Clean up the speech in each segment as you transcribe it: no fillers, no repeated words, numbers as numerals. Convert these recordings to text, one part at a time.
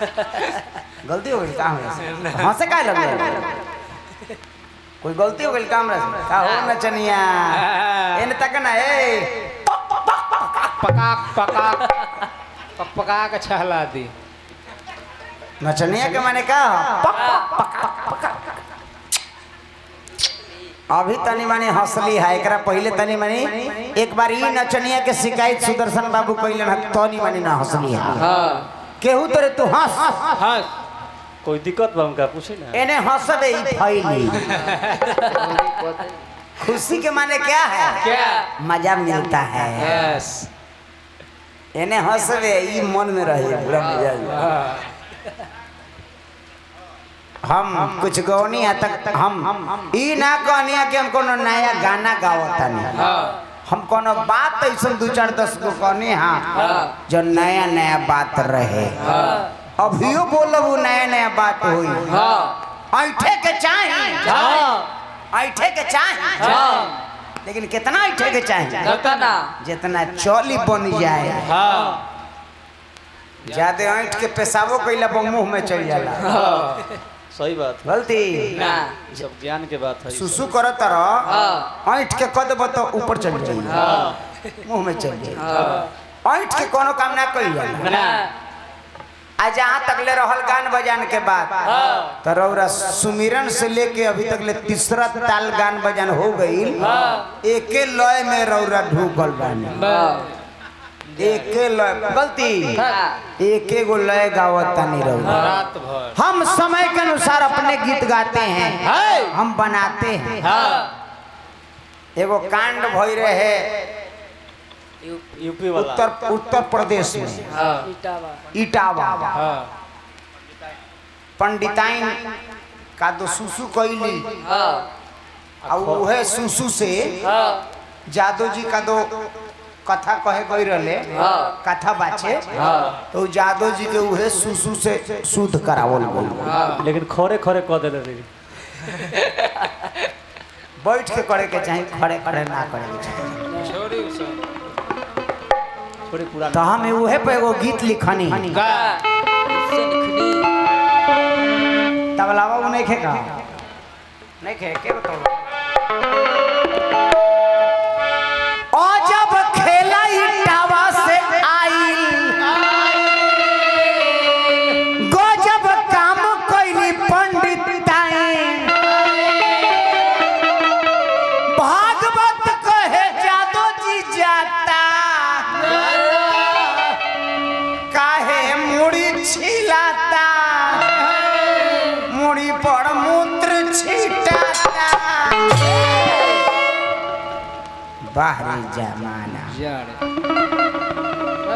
गलती हो गई काम हंसे का लगे कोई गलती हो गई काम का हो नचनिया इन तक ना ए पका के छहला दी नचनिया के माने का अभी तनी मनी हंसली है एकरा पहले तनी मनी एक बार ई नचनिया के शिकायत सुदर्शन बाबू कइलन ह तनी मनी ना हंसली है हां केहू तोरे तू हंस हंस कोई दिक्कत बा उनका पूछे ना एने हंसबे ई फैली खुशी के माने क्या है क्या मजा मिलता है यस एने हंसबे ई मन में रहे पूरा मजा हम कुछ गौनी है तक हम ई ना कहनिया कि हम कोनो नया गाना गावता नहीं हम कोनो बात ऐसा 2-4-10 को कहनी हाँ जो नया नया बात रहे अभियो बोलब वो नया नया बात हुई ऐठे के चाहिए ऐठे के चाहिए लेकिन कितना ऐठे के चाहिए जितना चौली बन जाए ज्यादा ऐठ के पेशाबो कैला मुंह में चल जाला सही बात गलती ना सब ज्ञान के बात है सुसु करत रह ऐठ के कदब तो ऊपर चल जाई मुंह में चल जाई ऐठ के कोनो काम ना कइल जाला आ जहाँ तक ले रहल गान बजान के बाद तो रौरा सुमिरन से लेके अभी तक ले तीसरा ताल गान बजान हो गई एके लय में रौरा ढूकल बानी एके लय गलती एके गो लय गावता नहीं रौरा रात भर हम समय के अनुसार अपने गीत गाते हैं हम बनाते हैं एगो कांड भई रहे यूपी वाला उत्तर प्रदेश में इटावा पंडिताइन का दो सुसु कैली और वह सुसु से जादव जी का दो कथा कहे गई रहे कथा बाचे तो जादव जी के वह सुसु से शुद्ध करावल गई लेकिन खरे खरे कह देले रे बैठ के करे के चाहिए खड़े खड़े ना करे के चाहिए थोड़ी पुराना तो हम वह पे एगो गीत लिखनी तबलावा वो नहीं खेगा नहीं खे के बताओ और जब खेला इटावा से आई गजब काम कैली पंडिताइन भागवत कहे जादो जी जाता काहे मुड़ी छिलाता मुड़ी पर मूत्र छिटाता बाहरी जमाना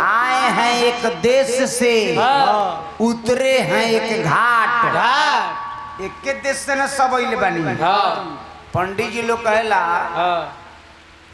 आए हैं एक देश से उतरे हैं एक घाट एक के देश से न सब अइले बानी पंडित जी लोग कहेला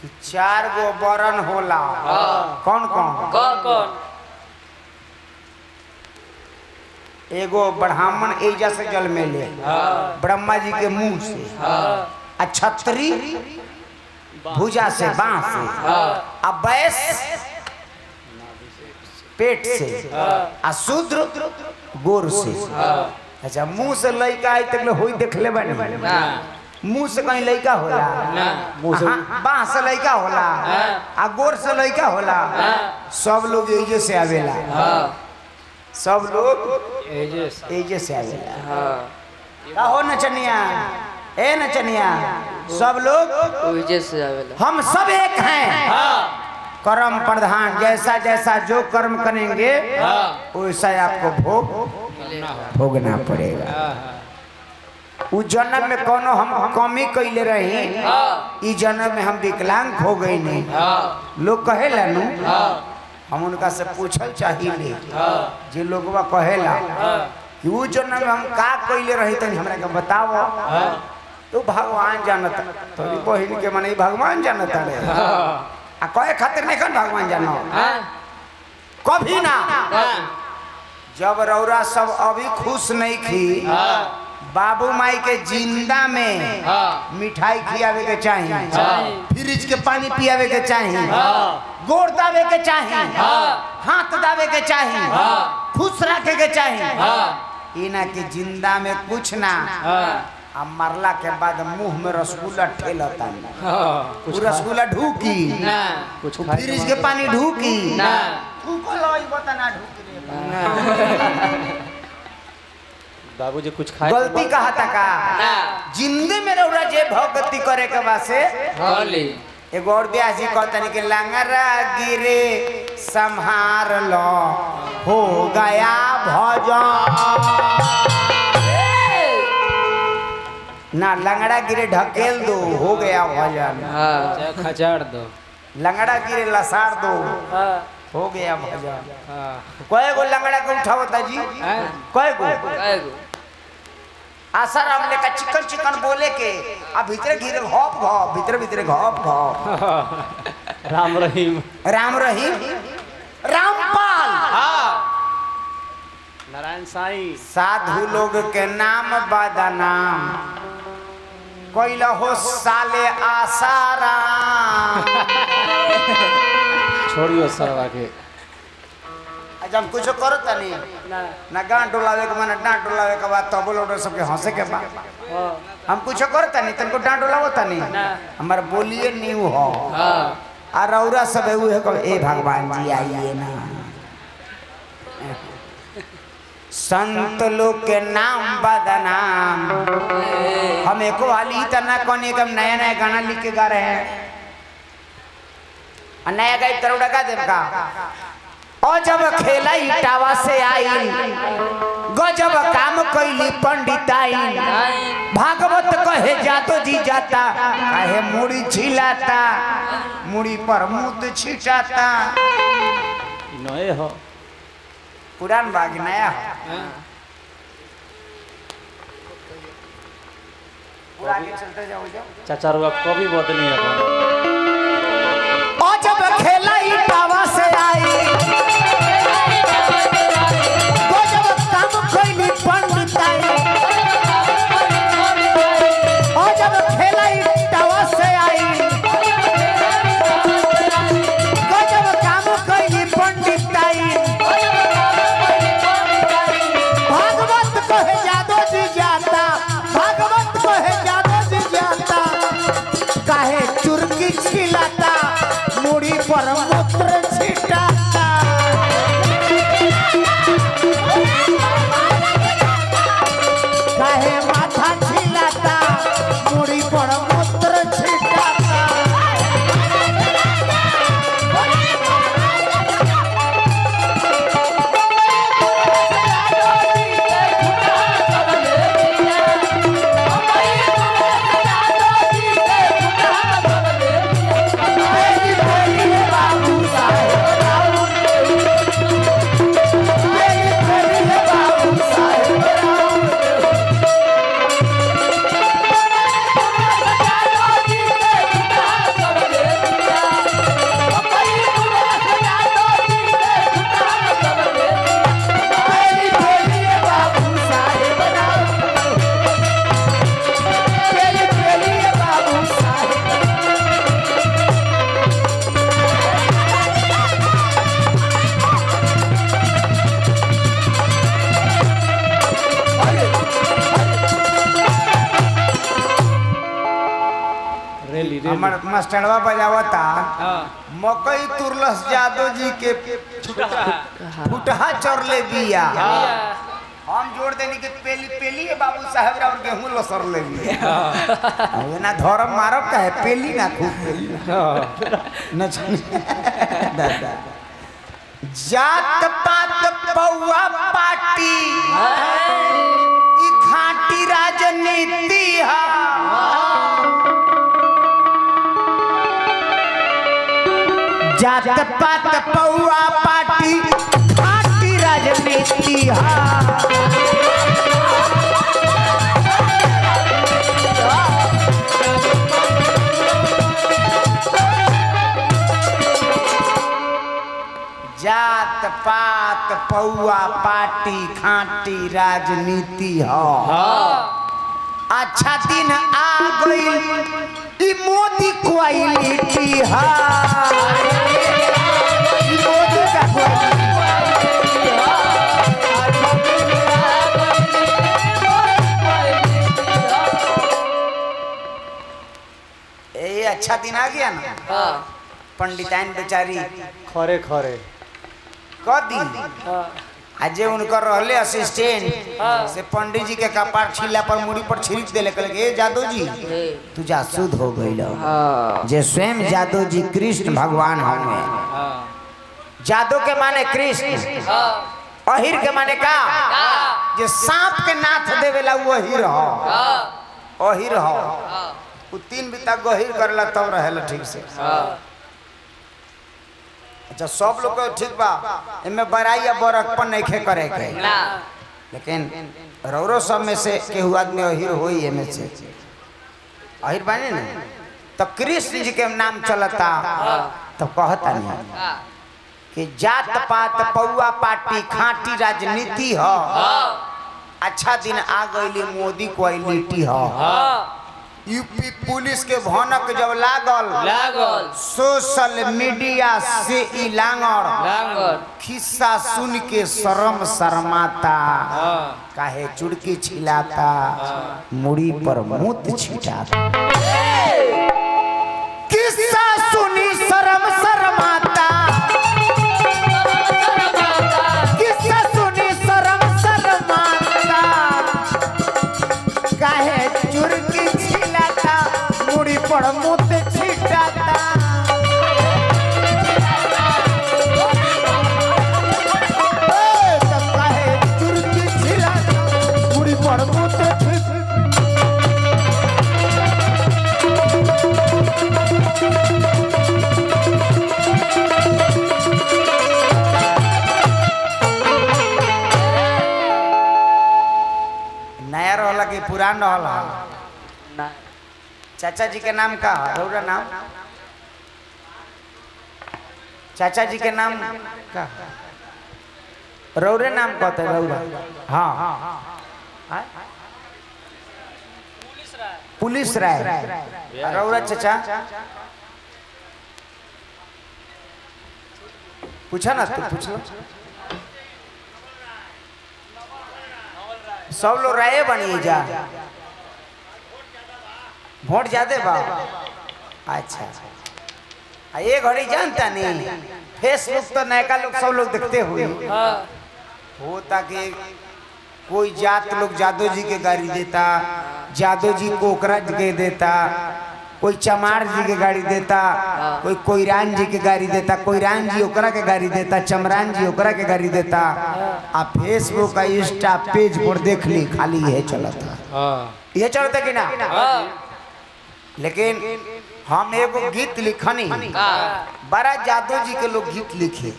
कि 4 गो वरण होला कौन कौन एगो ब्राह्मण एजा से जल में ले ब्रह्मा जी के मुंह से आ छतरी भुजा से बांस से आ बैस पेट से आ शूद्र गोर से अच्छा मुंह से लइका आई तक होई देख ले बने मुंह से कहीं लइका होला मुंह से बांस से लइका होला आ गोर से लइका होला सब लोग एजे से आवेला सब लोग एजे से आवेला का हो नचनिया ए नचनिया सब लोग एजे से आवेला हम सब एक हैं कर्म प्रधान जैसा जैसा जो कर्म करेंगे वैसा आपको भोगना पड़ेगा उस जन्म में कोनो हम कमी कैले रही इस जन्म में हम विकलांग हो गए नहीं लोग कहेला नु हम उनका से पूछल चाहिए जे लोगवा कहेला कि उस जन्म में हम का कैले रही तनी हमरा के बताओ तो भगवान जानता तोरी बहिन के माने भगवान जानता रे आ कहे खातिर नहीं कन भगवान जानो कभी ना जब रौरा सब अभी खुश नहीं थी बाबू माई के जिंदा में हाँ मिठाई खियावे के चाहिए, हाँ। फ्रिज के पानी पियावे के चाहिए, हाँ गोड़ दावे के चाहिए, हाँ हाथ दावे के चाहिए, हाँ। खुश रखे के चाहिए। हाँ इना के जिंदा में कुछ ना, हाँ अब मरला के बाद मुंह में रसगुल्ला ठेलता, हाँ वो रसगुल्ला ढूकी, ना कुछ खाए फ्रिज के पानी ढूकी ना बाबूजी कुछ खाए गलती कहा था का ना जिंदे में रौरा जे भक्ति करे के वासे होली एगो और ब्यासी कहतनी कि लंगरा गिरे संहार लो हो गया भजन ना, लंगड़ा गिरे ढकेल दो हो गया भजन, हाँ खचाड़ दो लंगड़ा गिरे लसार दो हाँ हो गया भजन। हाँ कय गो लंगड़ा के उठावता जी, कय गो आसाराम लेका चिकन चिकन बोले के अब भीतर घिरे घप घप, भीतर भीतर घप घप। राम रहीम राम रहीम रामपाल नारायण साईं साधु लोग के नाम बदनाम कोइला हो साले आसाराम। छोड़ियो सरवा के आज हम कुछ करो तनी ना गांड डोलावे के माने डांट डोलावे के बाद तब लोग सबके हंसे के बाद हम कुछ करो तनी तनको डांट डोलावो तनी हमार बोलिए न्यू हो आ रौरा सब है कब ए भगवान जी आइए ना। संत लोग के नाम बदनाम, हम एको वाली तना कौन एक नया नया गाना लिख के गा रहे हैं, नया गाय तरोड़ा गा देव का। और जब खेला इटावा से आई गजब काम कैली पंडिताई, भागवत कहे जातो जी जाता कहे मुड़ी छिलाता, मुड़ी पर मुद छिटाता। नए हो पुरान बाग नया हो आगे चलते जाओ चाचा रुआ कभी बदली है और जब खेला इटावा से आई गजब काम कैली पंडिताई, और जब खेला इटावा से आई गजब काम कैली पंडिताई। भागवत कहे जादो जी जाता, भागवत कहे जादो जी जाता, काहे चुरकी छिलाता मुड़ी पर मूत्र छिटाता। काहे माथा छिलाता मुड़ी पर मूत्र छिटाता। हमार मास्टरवा बजावता मकई तुरलस जादो जी के फुटहा चरले बिया, हम जोड़ देनी के पेली पेली है बाबू साहब रा और गेहूं लसर ले बिया ना धर्म मारब का है पेली ना खूब पेली न दादा जात पात पौआ पार्टी ई खाटी राजनीति है। जात पात पौआ पार्टी खाटी राजनीति जात पात पौआ पाटी खाटी राजनीति हो। अच्छा दिन आ गई ई मोदी क्वालिटी है। मोदी का ये अच्छा दिन आ गया ना। पंडिताइन बेचारी खरे खरे क दिन आज उनकर रहले असिस्टेंट से पंडित जी के कपार छीला पर मुड़ी पर छिड़क देले कहले ए जादू जी तू जासूद हो गइल। जे स्वयं जादू जी कृष्ण भगवान होंगे। जादू के माने कृष्ण, अहिर के माने का जे सांप के नाथ देवेला वो अहिर हो। अहिर हो उ 3 बिता गहिर करला तब रहेला ठीक से। अच्छा सब लोग को ठीक बा इनमें बड़ाई या बरकपन नहीं खे करे के, लेकिन रौरो सब में से केहू आदमी अहिर होई एमे से अहिर बानी ना। तो कृष्ण जी के नाम चलता तो कहता नहीं कि जात पात पौआ पाटी खाटी राजनीति हो। अच्छा दिन आ गई मोदी क्वालिटी हो। यूपी पुलिस के भनक जब लागल सोशल मीडिया से ई लांगड़ खिस्सा सुन के शर्म शर्माता काहे चुड़की छिलाता मुड़ी पर मूत छिटाता। किस्सा सुनी शर्म शर्माता, किस्सा सुनी शर्म शर्माता काहे चुड़की मुड़ी पर मुत छिटाता। काहे चुड़की छिलाता मुड़ी पर मुत नया रहला कि पुरान रहला। चाचा जी के नाम का रौरा नाम? चाचा जी के नाम का रौरे नाम कहते रौरा? हाँ पुलिस राय रौरा चाचा पूछा ना तू पूछ लो। सब लोग राय बनिए जा वोट ज्यादा बा। अच्छा ये घड़ी जानता नहीं फेसबुक तो नयका लोग सब लोग देखते हुए होता कि कोई जात लोग जादू जी के गाड़ी देता, जादू जी को ओकरा के देता, कोई चमार जी के गाड़ी देता, कोई कोईरान जी के गाड़ी देता, कोईरान जी ओकरा के गाड़ी देता, चमरान जी ओकरा के गाड़ी देता। आ फेसबुक का इंस्टा पेज पर देख ली खाली यह चलता। यह चलता कि ना? लेकिन हम एगो गीत लिखनी बड़ा जादू जी के लोग गीत लिखे।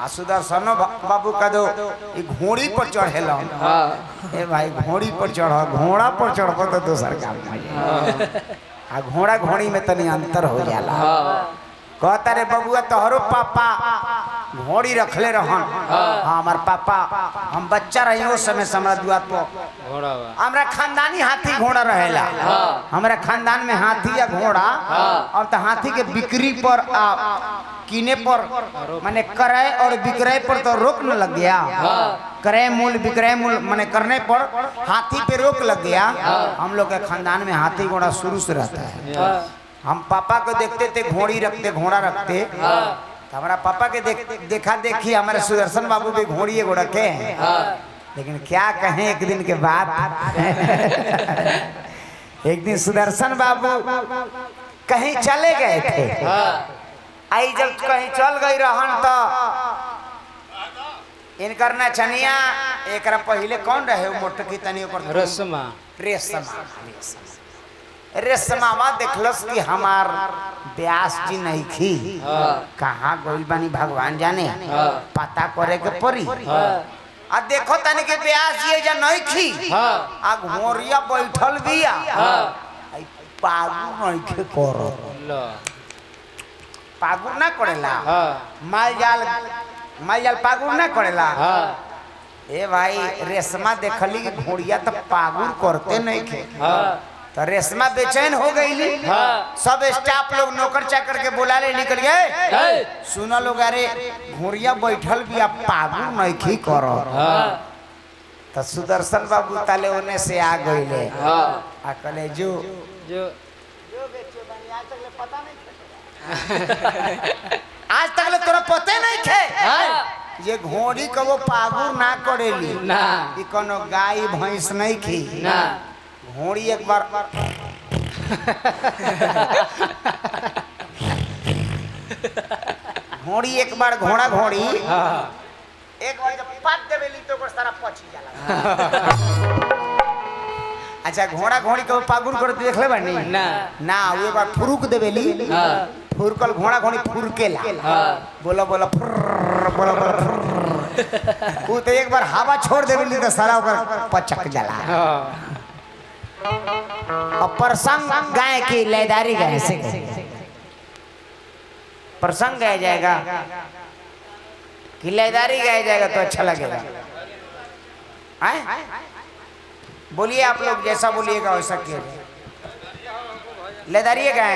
सुदर्शनो बाबू का दो घोड़ी पर चढ़ेला। ए भाई घोड़ी पर चढ़, घोड़ा पर चढ़ब तो दोसर काम। आ घोड़ा घोड़ी में तनी अंतर हो जाला। कहता रे बबुआ तोहरो पापा घोड़ी रखले रहन। हाँ हमार पापा हम बच्चा रही उस समय समझुआ तो हमारा खानदानी हाथी घोड़ा रहेला। हमारा खानदान में हाथी या घोड़ा और तो हाथी के बिक्री पर कीने पर माने क्रय और विक्रय पर तो रोक न लग गया। क्रय मूल्य विक्रय मूल्य माने करने पर हाथी पे रोक लग गया। हम लोग के खानदान में हाथी घोड़ा शुरू से रहता है। हम पापा को देखते थे घोड़ी रखते घोड़ा रखते तो हमारा पापा के देखा देखी हमारे सुदर्शन बाबू भी घोड़ी घोड़ा के हैं। लेकिन क्या कहें एक दिन के बाद एक दिन सुदर्शन बाबू कहीं चले गए थे। आई जब कहीं चल गई रहन तो इनकर ना चनिया एक पहले कौन रहे मोटकी तनी रेशमा रेशमावा देखलस कि हमार व्यास जी नहीं खी कहाँ गइल बानी भगवान जाने पता करे के पड़ी। आ देखो तनी के व्यास जी जा नहीं खी आ घोरिया बैठल बिया पागु नहीं खे कर पागु ना करेला माल जाल माई जाल पागुर ना करेला। हाँ ए भाई रेशमा देखली कि घोड़िया तो पागुर करते नहीं थे। हाँ तो रेशमा बेचैन हो गई। हाँ। सब स्टाफ लोग नौकर चाकर के बुला ले निकल गए। सुना लोग अरे घोड़िया बैठल भी आप पागुर नहीं करो। हाँ तो सुदर्शन बाबू ताले होने से आ गए। आ कले जो आज तक ले तोरा पते नहीं थे ये घोड़ी को वो पागुर ना करेली ना ई कोनो गाय भैंस नहीं खी ना घोड़ी एक बार घोड़ी एक बार घोड़ा घोड़ी एक बार जब पाट देवेली तो ओकर सारा पछी जाला। अच्छा घोड़ा घोड़ी को पागुर करते देख ले बानी ना ना वो एक बार फुरुक देवेली। फुरकल घोड़ा घोड़ी फुरकेला। बोला बोला बोला बोला वो तो एक बार हवा छोड़ देवेली तो सारा ओकर पचक जाला। और प्रसंग गाय की लयदारी गाय से प्रसंग गाया जाएगा कि लयदारी गाया जाएगा तो अच्छा लगेगा। बोलिए आप लोग जैसा बोलिएगा वैसा किया लयदारी गाय।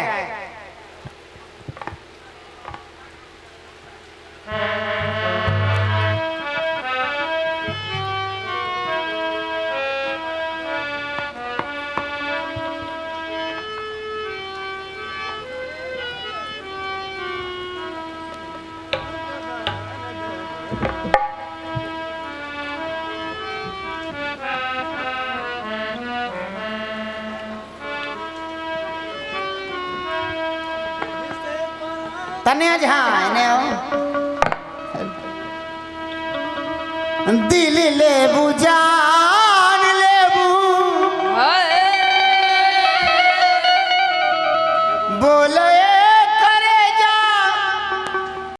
तने दिल ले बुझा